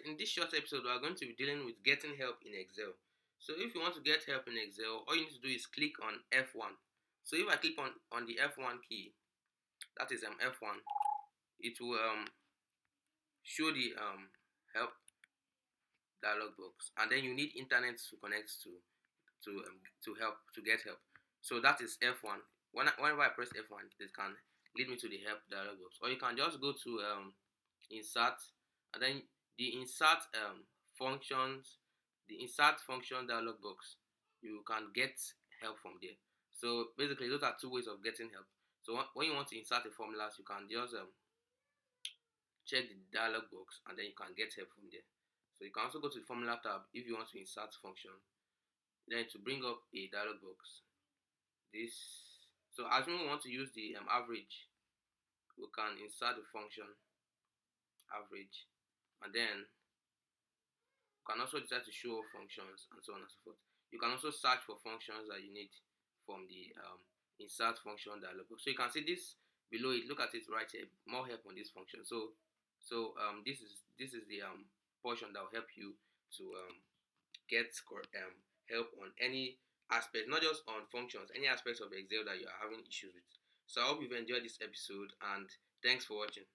in this short episode, we are going to be dealing with getting help in Excel. So if you want to get help in Excel, all you need to do is click on F1. So if I click on the F1 key, that is F1, it will show the help dialog box, and then you need internet to connect to help to get help. So that is F1. Whenever I press F1, it can lead me to the help dialog box, or you can just go to insert, and then the functions the insert function dialog box. You can get help from there. So basically, those are two ways of getting help. So when you want to insert a formulas, you can just check the dialog box, and then you can get help from there. So you can also go to the formula tab if you want to insert function. Then to bring up a dialog box, this so as we want to use the average, we can insert the function average, and then you can also decide to show all functions and so on and so forth. You can also search for functions that you need from the insert function dialog box. So you can see this below it. Look at it right here. More help on this function. This is the portion that will help you to get help on any aspect, not just on functions, any aspects of Excel that you are having issues with. So I hope you've enjoyed this episode, and thanks for watching.